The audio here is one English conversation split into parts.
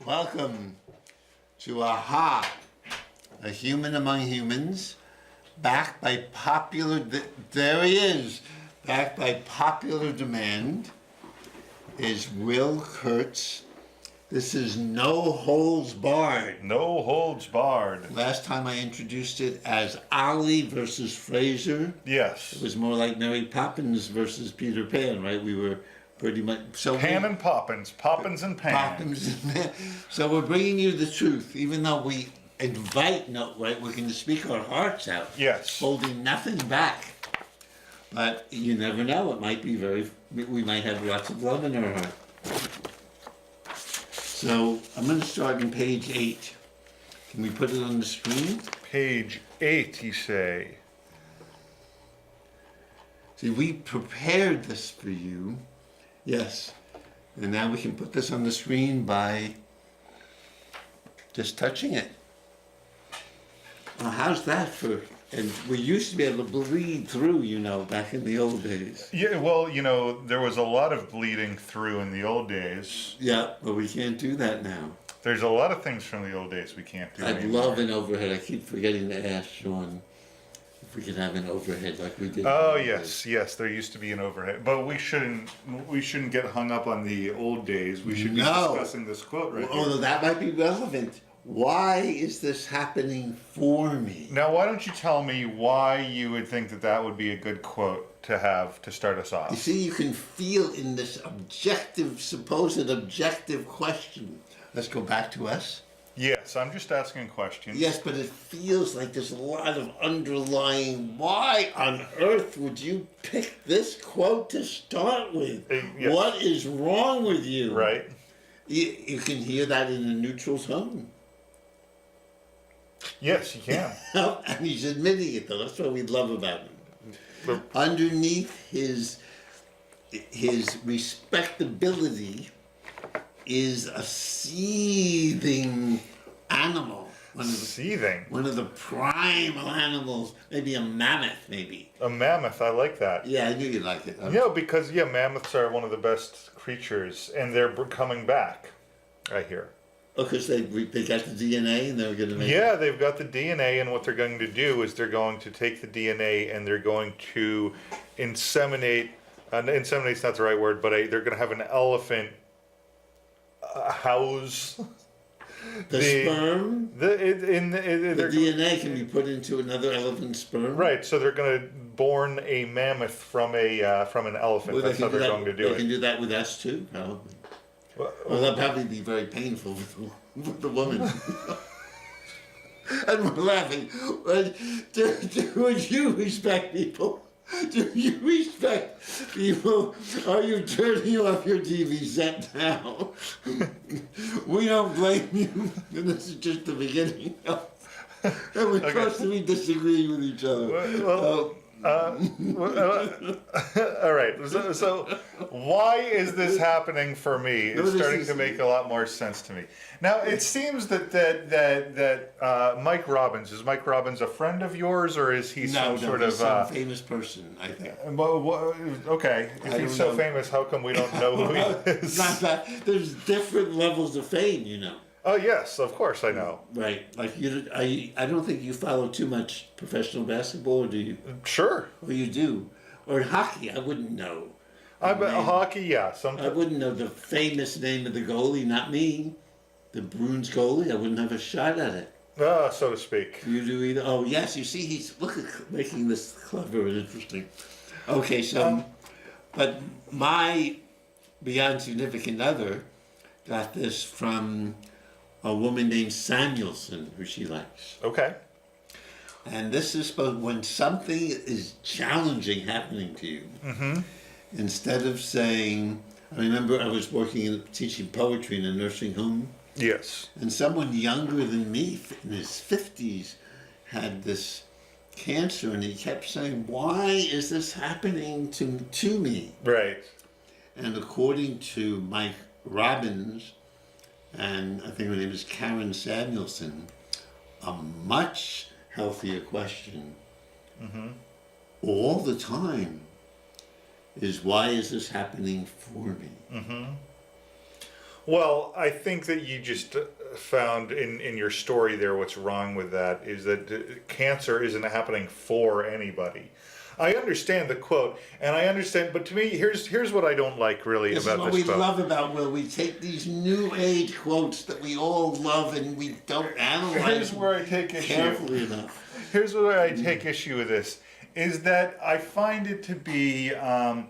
Welcome to Aha, a human among humans, backed by there he is, backed by popular demand, is Will Kurtz. This is No Holds Barred. No Holds Barred. Last time I introduced it as Ali versus Fraser. Yes. It was more like Mary Poppins versus Peter Pan, right? We were pretty much... Pan and Poppins. Poppins and Pan. Poppins and Pan. So we're bringing you the truth, even though we invite, right? We're going to speak our hearts out. Yes. Holding nothing back. But you never know. It might be we might have lots of love in our heart. So I'm going to start on page 8. Can we put it on the screen? Page 8, you say? See, we prepared this for you. Yes. And now we can put this on the screen by just touching it. Well, how's that for... And we used to be able to bleed through, back in the old days. Yeah, well, there was a lot of bleeding through in the old days. Yeah, but we can't do that now. There's a lot of things from the old days we can't do I'd anymore. love an overhead. I keep forgetting to ask Sean if we could have an overhead like we did. Oh, yes, there used to be an overhead. But we shouldn't get hung up on the old days. We should be discussing this quote right here. Although that might be relevant. Why is this happening for me? Now, why don't you tell me why you would think that would be a good quote to have to start us off? You see, you can feel in this supposed objective question. Let's go back to us. Yes, I'm just asking questions. Yes, but it feels like there's a lot of underlying, why on earth would you pick this quote to start with? Yes. What is wrong with you? Right. You can hear that in a neutral tone. Yes, you can. And he's admitting it, though. That's what we love about him. But underneath his respectability is a seething animal. One of the primal animals. Maybe a mammoth, maybe. A mammoth, I like that. Yeah, I knew you'd like it. Because mammoths are one of the best creatures, and they're coming back, I hear. Oh, because they got the DNA and they're going to make Yeah, they've got the DNA, and what they're going to do is they're going to take the DNA and they're going to inseminate. Inseminate's not the right word, but they're going to have an elephant house the sperm. The DNA can be put into another elephant's sperm. Right, so they're going to born a mammoth from an elephant. Well, that's how they're going to do it. They can do that with us too, probably. Well, that'd probably be very painful with the woman. And we're laughing. Would you respect people? Do you respect people? Are you turning off your TV set now? We don't blame you. And this is just the beginning. And we're supposed to be disagreeing with each other. All right. So, why is this happening for me? It's starting to make a lot more sense to me. Now, it seems that Mike Robbins, is Mike Robbins a friend of yours, or is he some famous person? I think. Okay. If he's so famous, how come we don't know who he is? Not that. There's different levels of fame, Oh yes, of course I know. Right, like I don't think you follow too much professional basketball, or do you? Sure. Or you do, or hockey. I wouldn't know. Hockey, yeah. Sometimes. I wouldn't know the famous name of the goalie. Not me, the Bruins goalie. I wouldn't have a shot at it. So to speak. You do either. Oh yes, you see, he's making this clever and interesting. Okay, so, but my beyond significant other got this from a woman named Samuelson, who she likes. Okay. And this is supposed, when something is challenging happening to you, instead of saying, I remember I was teaching poetry in a nursing home. Yes. And someone younger than me, in his 50s, had this cancer, and he kept saying, why is this happening to me? Right. And according to Mike Robbins, and I think her name is Karen Samuelson, a much healthier question all the time is, why is this happening for me? Well, I think that you just found in your story there what's wrong with that is that cancer isn't happening for anybody. I understand the quote, and I understand, but to me, here's what I don't like really This is about what this we quote. love about Will. We take these new age quotes that we all love and we don't analyze Here's where I take issue. carefully enough. Here's where I take issue with this is that I find it to be a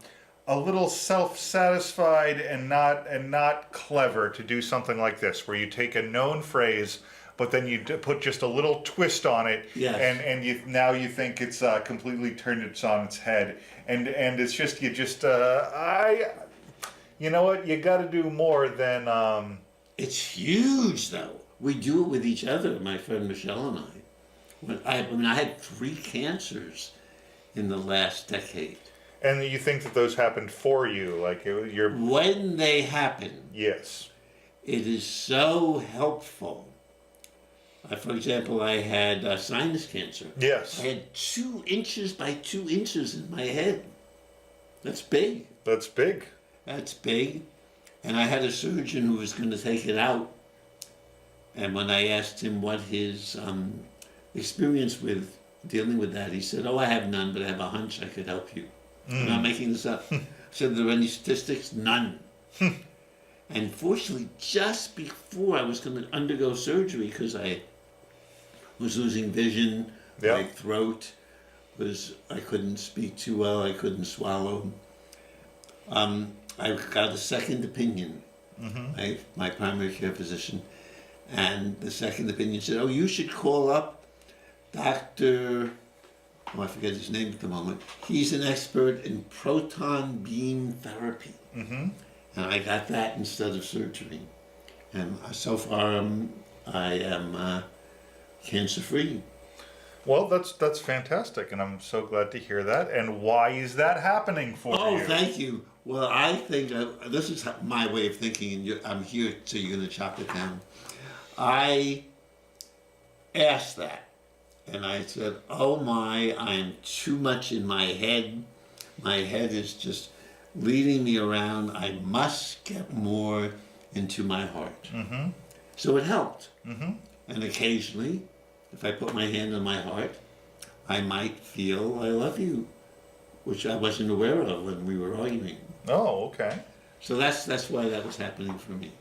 little self-satisfied and not clever to do something like this, where you take a known phrase, but then you put just a little twist on it, Yes. and now you think it's completely turned it on its head, and it's just you know what, you got to do more than. It's huge, though. We do it with each other, my friend Michelle and I. I had 3 cancers in the last decade. And you think that those happened for you, like you're. When they happen, Yes. it is so helpful. For example, I had sinus cancer. Yes. I had 2 inches by 2 inches in my head. That's big. That's big. That's big. And I had a surgeon who was going to take it out. And when I asked him what his experience with dealing with that, he said, "Oh, I have none, but I have a hunch I could help you." I'm not making this up. I said, "Are there any statistics?" None. And fortunately, just before I was going to undergo surgery, because I was losing vision, Yeah. my throat I couldn't speak too well, I couldn't swallow. I got a second opinion, my primary care physician, and the second opinion said, "Oh, you should call up Dr. I forget his name at the moment. He's an expert in proton beam therapy." And I got that instead of surgery. And so far, I am cancer-free. Well, that's fantastic, and I'm so glad to hear that. And why is that happening for you? Oh, thank you. Well, I think this is my way of thinking, and I'm here, so you're going to chop it down. I asked that, and I said, "Oh my, I'm too much in my head. My head is just leading me around. I must get more into my heart." So it helped. And occasionally, if I put my hand on my heart, I might feel "I love you," which I wasn't aware of when we were arguing. Oh, okay. So that's why that was happening for me.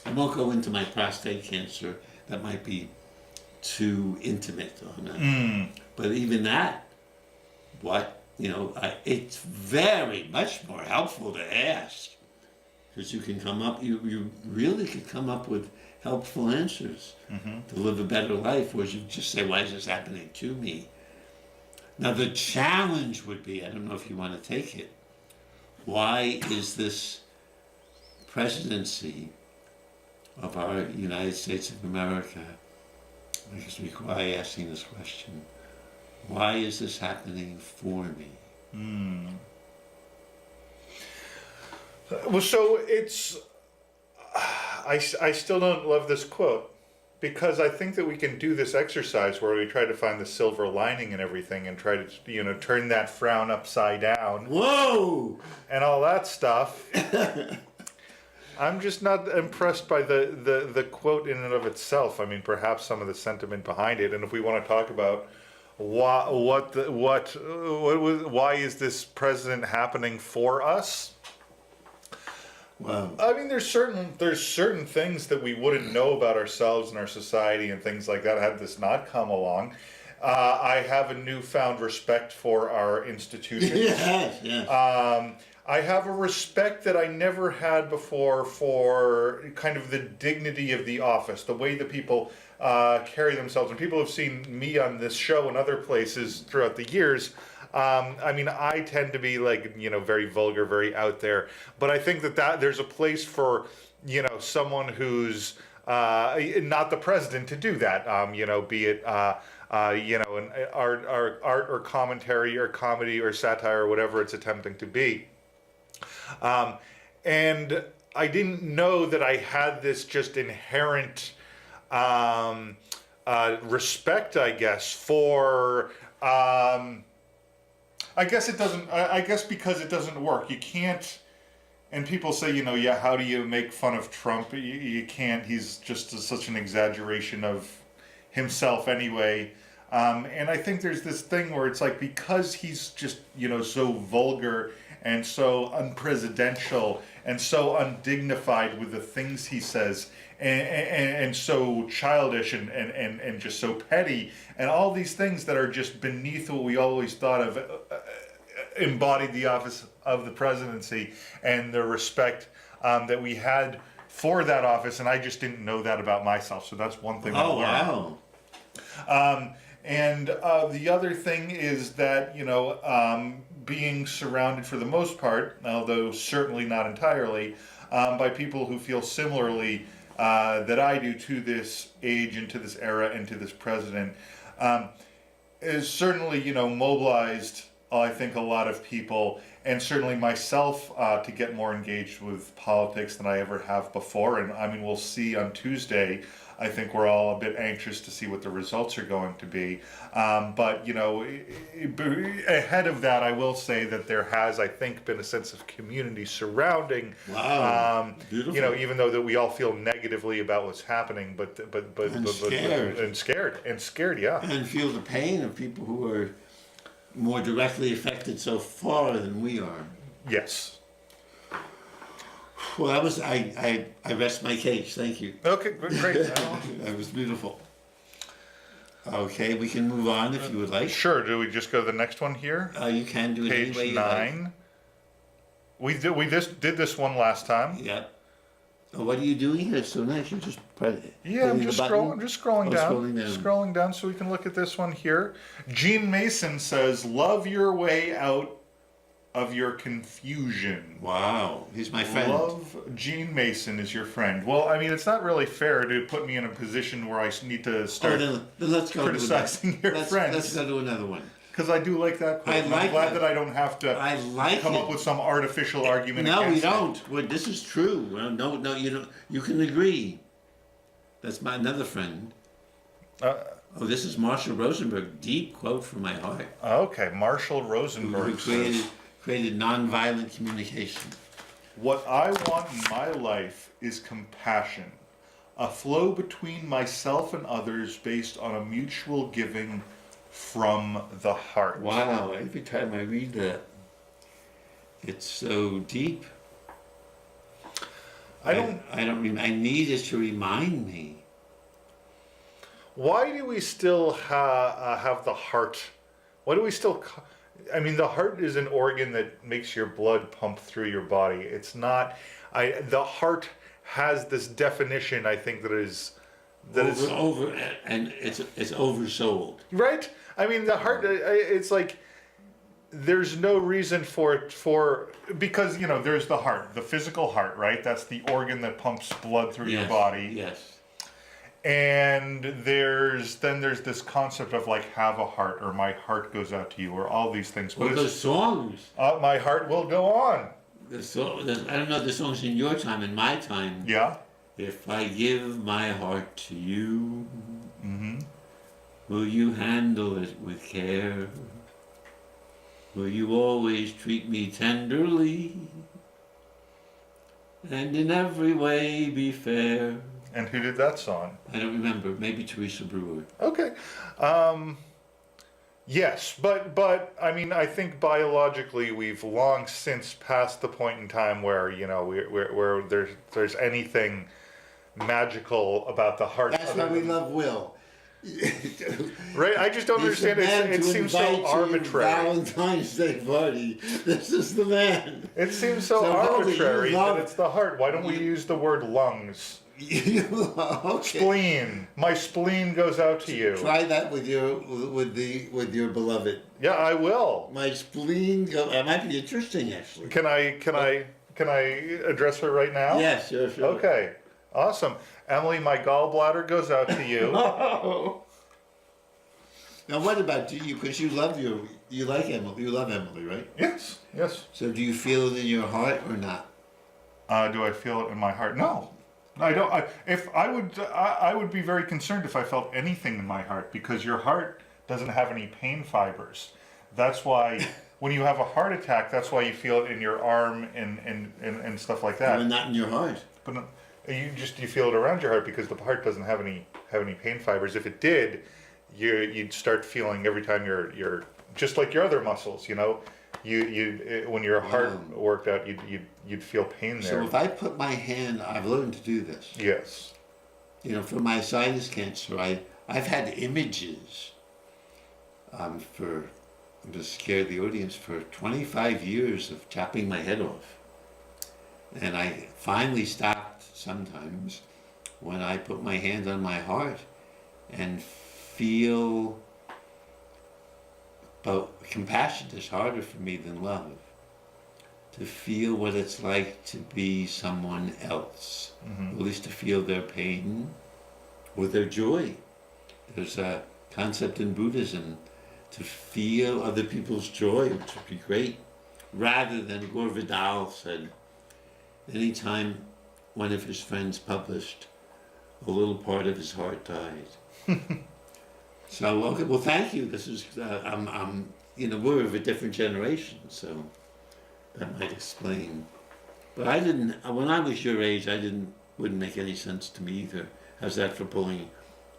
I won't go into my prostate cancer. That might be too intimate on that. But even that, it's very much more helpful to ask, because you can come up. You really could come up with helpful answers to live a better life, whereas you just say, "Why is this happening to me?" Now the challenge would be, I don't know if you want to take it, why is this presidency of our United States of America, I guess we require asking this question, why is this happening for me? Well, so it's. I still don't love this quote, because I think that we can do this exercise where we try to find the silver lining in everything and try to turn that frown upside down. Whoa! And all that stuff. I'm just not impressed by the quote in and of itself. I mean, perhaps some of the sentiment behind it. And if we want to talk about why is this president happening for us? Wow. I mean, there's certain things that we wouldn't know about ourselves and our society and things like that had this not come along. I have a newfound respect for our institutions. Yes. I have a respect that I never had before for kind of the dignity of the office, the way that people carry themselves. And people have seen me on this show and other places throughout the years. I mean, I tend to be very vulgar, very out there. But I think that there's a place for, someone who's not the president to do that. Be it, an art or commentary or comedy or satire or whatever it's attempting to be. And I didn't know that I had this just inherent respect, I guess, for. I guess it doesn't. I guess because it doesn't work. You can't. and people say, yeah, how do you make fun of Trump? You can't. He's just such an exaggeration of himself anyway. And I think there's this thing where it's like, because he's just, so vulgar and so unpresidential and so undignified with the things he says, and so childish and just so petty, and all these things that are just beneath what we always thought of embodied the office of the presidency and the respect that we had for that office, and I just didn't know that about myself. So that's one thing I learned. Wow. And the other thing is that, being surrounded for the most part, although certainly not entirely, by people who feel similarly that I do to this age and to this era and to this president, is certainly, mobilized, I think, a lot of people, and certainly myself, to get more engaged with politics than I ever have before. And I mean, we'll see on Tuesday. I think we're all a bit anxious to see what the results are going to be. But, ahead of that, I will say that there has, I think, been a sense of community surrounding. Wow. Beautiful. Even though that we all feel negatively about what's happening, scared, yeah. And feel the pain of people who are more directly affected so far than we are. Yes. Well, that was, I rest my case, thank you. Okay, great. That was beautiful. Okay, we can move on if you would like. Sure, do we just go to the next one here? You can do it any way Page you 9. Like. We just did this one last time. Yeah. Oh, what are you doing here? It's so nice, you just press it. Yeah, I'm just scrolling down. Scrolling down So we can look at this one here. Gene Mason says, "Love your way out of your confusion." Wow, he's my friend. Love Gene Mason is your friend. Well, I mean, it's not really fair to put me in a position where I need to start then let's go criticizing your friends. Let's go to another one. Because I do like that quote. I'm glad that I don't have to come up with some artificial argument No, against we don't. Well, this is true. Well, no, you don't. You can agree. That's another friend. This is Marshall Rosenberg. Deep quote from my heart. Okay, Marshall Rosenberg Who created nonviolent communication. "What I want in my life is compassion, a flow between myself and others based on a mutual giving from the heart." Wow, every time I read that, it's so deep. I need it to remind me. Why do we still have the heart? Why do we still... I mean, the heart is an organ that makes your blood pump through your body. It's not... the heart has this definition, I think, that is... It's oversold. Right? I mean, the heart, it's like... There's no reason for it because, there's the heart, the physical heart, right? That's the organ that pumps blood through your body. Yes. And there's this concept of like, have a heart, or my heart goes out to you, or all these things. Well, those songs. My heart will go on. I don't know the songs in your time, in my time. Yeah. If I give my heart to you, will you handle it with care? Will you always treat me tenderly? And in every way be fair? And who did that song? I don't remember. Maybe Teresa Brewer. Okay. Yes, but I mean, I think biologically we've long since passed the point in time where where there's anything magical about the heart. That's why we love Will. Right? I just don't understand. It seems so arbitrary. Valentine's Day party. This is the man. It seems so arbitrary that it's the heart. Why don't we use the word lungs? Okay. Spleen. My spleen goes out to you. Try that with your beloved. Yeah, I will. My spleen. That might be interesting, actually. Can I address her right now? Yes, sure. Okay. Awesome. Emily, my gallbladder goes out to you. Oh. Now, what about you? Because you like Emily. You love Emily, right? Yes. So, do you feel it in your heart or not? Do I feel it in my heart? No. I don't. I would be very concerned if I felt anything in my heart, because your heart doesn't have any pain fibers. That's why when you have a heart attack, that's why you feel it in your arm and stuff like that. But not in your heart. But no, you feel it around your heart because the heart doesn't have any pain fibers. If it did, you'd start feeling every time you're just like your other muscles, you know. When your heart worked out, you'd feel pain there. So if I put my hand, I've learned to do this. Yes. You know, for my sinus cancer, I've had images. I'm just scare the audience, for 25 years of chopping my head off, and I finally stopped sometimes when I put my hand on my heart and feel. But compassion is harder for me than love. To feel what it's like to be someone else, at least to feel their pain or their joy. There's a concept in Buddhism to feel other people's joy, which would be great, rather than Gore Vidal said, anytime one of his friends published, a little part of his heart died. So, okay, well, thank you. This is, we're of a different generation, so that might explain. But when I was your age, wouldn't make any sense to me either. How's that for pulling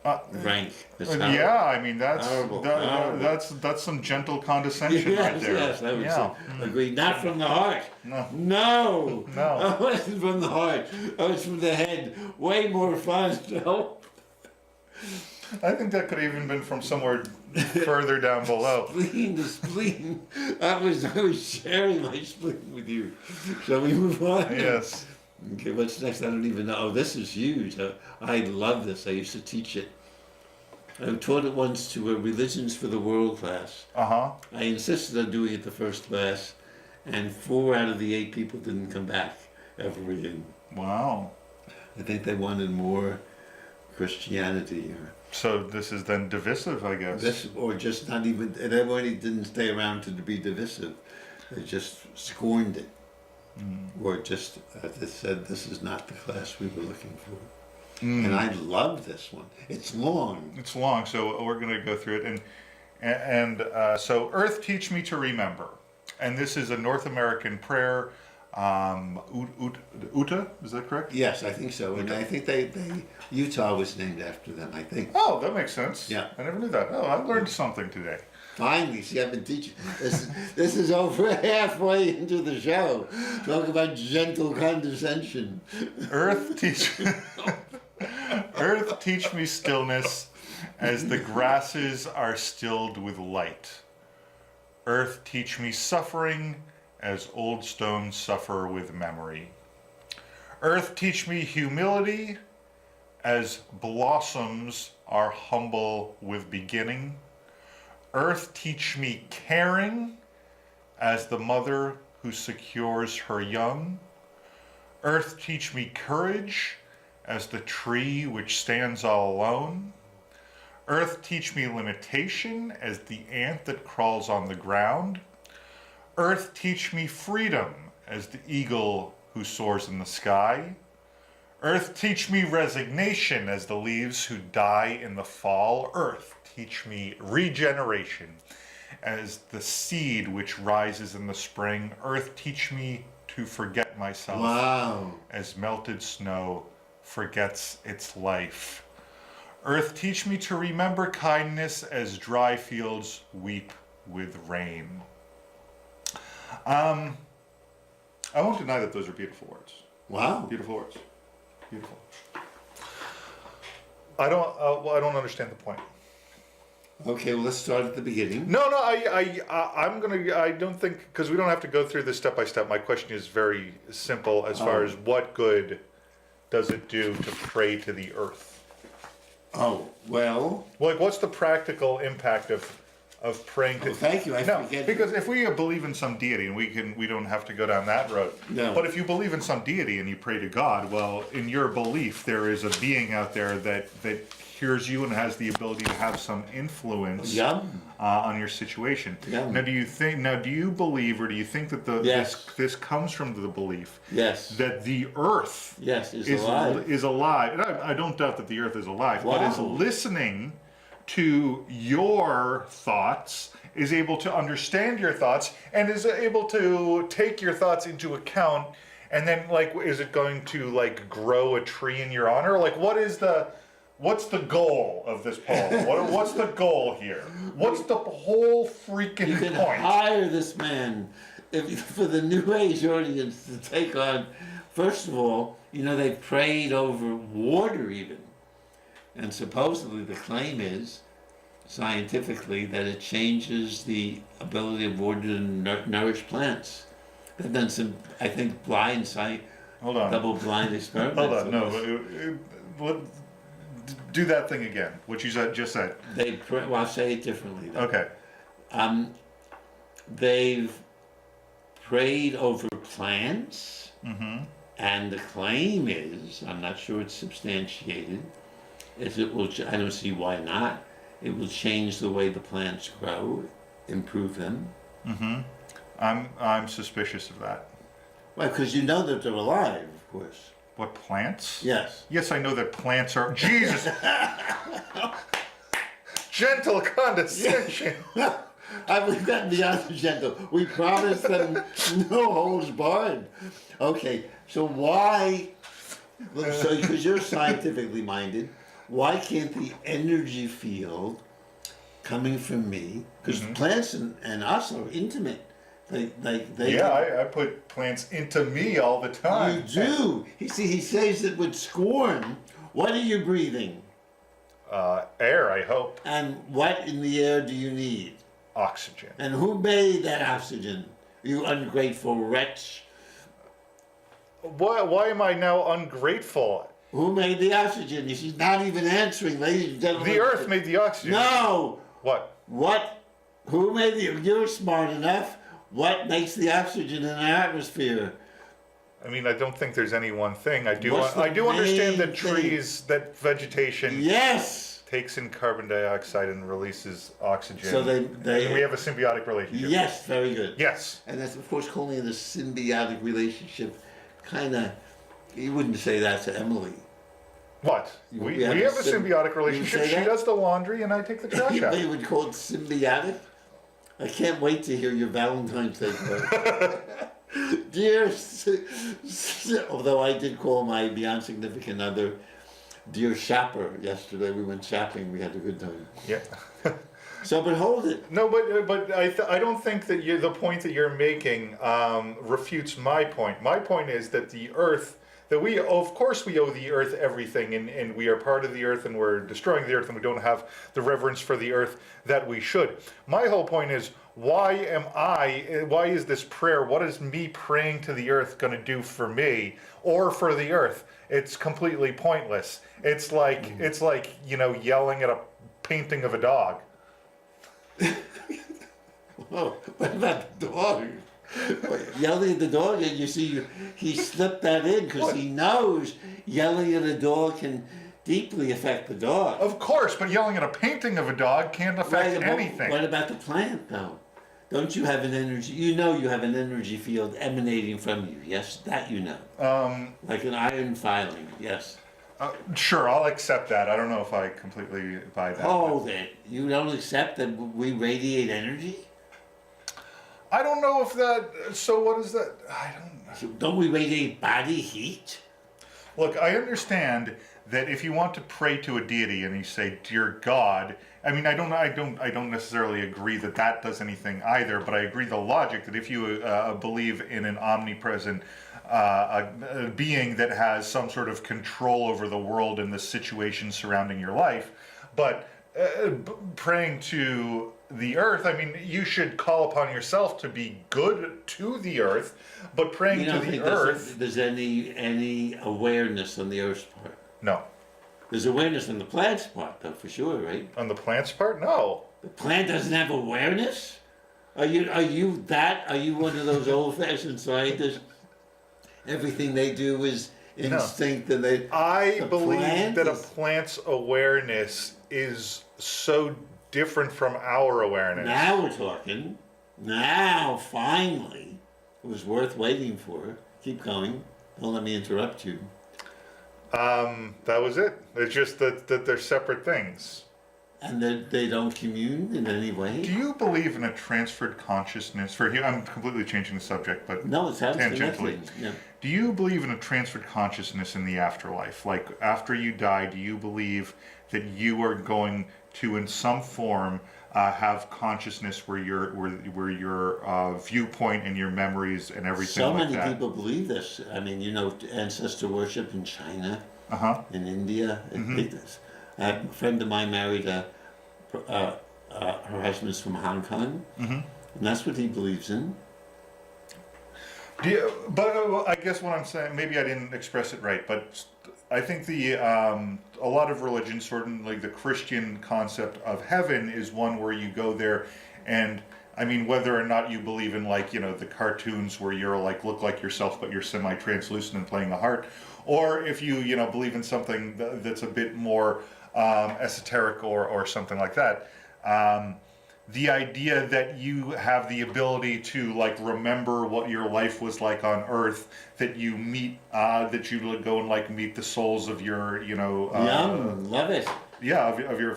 rank? Yeah, I mean, that's horrible. that's some gentle condescension right there. Yes, I would agree. Not from the heart. No. I wasn't from the heart. I was from the head. Way more fun. No. I think that could have even been from somewhere further down below. The spleen. I was sharing my spleen with you. Shall we move on? Yes. Okay, what's next? I don't even know. Oh, this is huge. I love this. I used to teach it. I taught it once to a Religions for the World class. I insisted on doing it the first class, and 4 out of the 8 people didn't come back ever again. Wow. I think they wanted more Christianity. So this is then divisive, I guess. Or just not even, everybody didn't stay around to be divisive. They just scorned it. Or just, as I said, this is not the class we were looking for. And I love this one. It's long. It's long, so we're going to go through it. So, Earth, teach me to remember. And this is a North American prayer. Uta, is that correct? Yes, I think so. And I think Utah was named after them, I think. Oh, that makes sense. Yeah. I never knew that. Oh, I learned something today. Finally, see, I've been teaching. This is over halfway into the show. Talk about gentle condescension. Earth, teach me stillness as the grasses are stilled with light. Earth, teach me suffering as old stones suffer with memory. Earth, teach me humility as blossoms are humble with beginning. Earth, teach me caring as the mother who secures her young. Earth, teach me courage as the tree which stands all alone. Earth, teach me limitation as the ant that crawls on the ground. Earth, teach me freedom as the eagle who soars in the sky. Earth, teach me resignation as the leaves who die in the fall. Earth, teach me regeneration as the seed which rises in the spring. Earth, teach me to forget myself as melted snow forgets its life. Earth, teach me to remember kindness as dry fields weep with rain. I won't deny that those are beautiful words. Wow. Beautiful words. Beautiful. I don't understand the point. Okay, well, let's start at the beginning. No, I don't think, because we don't have to go through this step by step. My question is very simple as far as what good does it do to pray to the earth? Oh, well. Like, what's the practical impact of praying to? Thank you. I forget. Because if we believe in some deity, and we don't have to go down that road. No. But if you believe in some deity and you pray to God, well, in your belief, there is a being out there that hears you and has the ability to have some influence on your situation. Now, do you believe, or do you think that this comes from the belief that the earth is alive? And I don't doubt that the earth is alive, but is listening to your thoughts is able to understand your thoughts and is able to take your thoughts into account, and then like, is it going to like grow a tree in your honor? Like, what's the goal of this poem? What's the goal here? What's the whole freaking You can point? hire this man for the New Age audience to take on. First of all, they prayed over water even. And supposedly the claim is, scientifically, that it changes the ability of water to nourish plants. They've done some, I think, Hold on. double-blind experiments. Hold on, do that thing again, what you just said. Well, I'll say it differently. Then. Okay. They've prayed over plants, and the claim is, I'm not sure it's substantiated, is it will, I don't see why not, it will change the way the plants grow, improve them. I'm suspicious of that. Well, because you know that they're alive, of course. What, plants? Yes. Yes, I know that plants are. Jesus! Gentle condescension! We've gotten beyond the gentle. We promised them no holds barred. Okay, so why, because you're scientifically minded, why can't the energy field coming from me, because plants and us are intimate. I put plants into me all the time. You do. He says it with scorn. What are you breathing? Air, I hope. And what in the air do you need? Oxygen. And who made that oxygen? You ungrateful wretch. Why am I now ungrateful? Who made the oxygen? She's not even answering, ladies and gentlemen. The earth made the oxygen. No! What? Who made the... You're smart enough. What makes the oxygen in the atmosphere? I mean, I don't think there's any one thing. I do What's the understand that main trees, that vegetation Yes! takes in carbon dioxide and releases oxygen. So they and we have a symbiotic relationship. Yes, very good. Yes. And that's, of course, calling it a symbiotic relationship. Kind of, you wouldn't say that to Emily. What? We have a symbiotic relationship. She does the laundry and I take the trash out. You would call it symbiotic? I can't wait to hear your Valentine's Day card. Dear, although I did call my beyond significant other, dear shopper, yesterday. We went shopping. We had a good time. Yeah. So, but hold it. No, but I don't think that the point that you're making refutes my point. My point is that the earth, that we, of course we owe the earth everything, and we are part of the earth, and we're destroying the earth, and we don't have the reverence for the earth that we should. My whole point is, why is this prayer, what is me praying to the earth going to do for me or for the earth? It's completely pointless. It's like yelling at a painting of a dog. Whoa, what about the dog? Yelling at the dog, and you see, he slipped that in because he knows yelling at a dog can deeply affect the dog. Of course, but yelling at a painting of a dog can't affect anything. What about the plant, though? Don't you have an energy? You know you have an energy field emanating from you. Yes, that you know. Like an iron filing. Yes. Sure, I'll accept that. I don't know if I completely buy that. Hold it. You don't accept that we radiate energy? I don't know if that. So what is that? I don't know. So don't we radiate body heat? Look, I understand that if you want to pray to a deity and you say, "Dear God," I mean, I don't necessarily agree that that does anything either. But I agree the logic that if you believe in an omnipresent a being that has some sort of control over the world and the situation surrounding your life, but praying to the earth, I mean, you should call upon yourself to be good to the earth, but praying to the earth. There's any awareness on the earth's part? No. There's awareness on the plant's part, though, for sure, right? On the plant's part, no. The plant doesn't have awareness? Are you one of those old-fashioned scientists? Everything they do is instinct, and I believe that a plant's awareness is so different from our awareness. Now we're talking. Now, finally, it was worth waiting for. Keep going. Don't let me interrupt you. That was it. It's just that they're separate things. and that they don't commune in any Do way. you believe in a transferred consciousness? I'm completely changing the subject, but No, it sounds tangentially. connected. Yeah. Do you believe in a transferred consciousness in the afterlife? Like after you die, do you believe that you are going to, in some form, have consciousness where your viewpoint and your memories and everything So like many that? people believe this. I mean, ancestor worship in China, in India. A friend of mine married her husband's from Hong Kong, and that's what he believes in. But I guess what I'm saying, maybe I didn't express it right, but I think a lot of religions, sort of like the Christian concept of heaven, is one where you go there, and I mean, whether or not you believe in the cartoons where you're look like yourself but you're semi-translucent and playing a harp, or if you believe in something that's a bit more esoteric or something like that. The idea that you have the ability to remember what your life was like on Earth, that you meet, that you go and meet the souls of your, Yum, love it. yeah, of your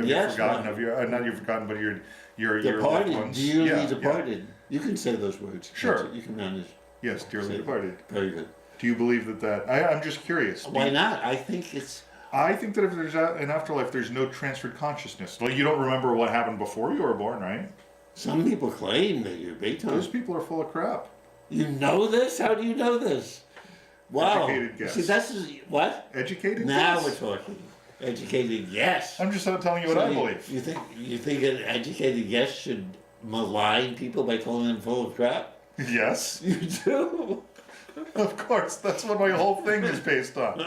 Yes, forgotten, well, of your not your forgotten, but your loved Departed, ones. dearly Yeah, departed. You can say those words. Sure. You can manage. Yes, dearly Say- departed. Very good. Do you believe that? I'm just curious. Why not? I think it's. I think that if there's an afterlife, there's no transferred consciousness. Well, you don't remember what happened before you were born, right? Some people claim they do. Big time. Those people are full of crap. You know this? How do you know this? Wow. Educated guess. See, that's what? Educated? Now guess? we're talking. Educated yes. I'm just telling you what So I believe. You think an educated guess should malign people by calling them full of crap? Yes, You do. of course. That's what my whole thing is based on.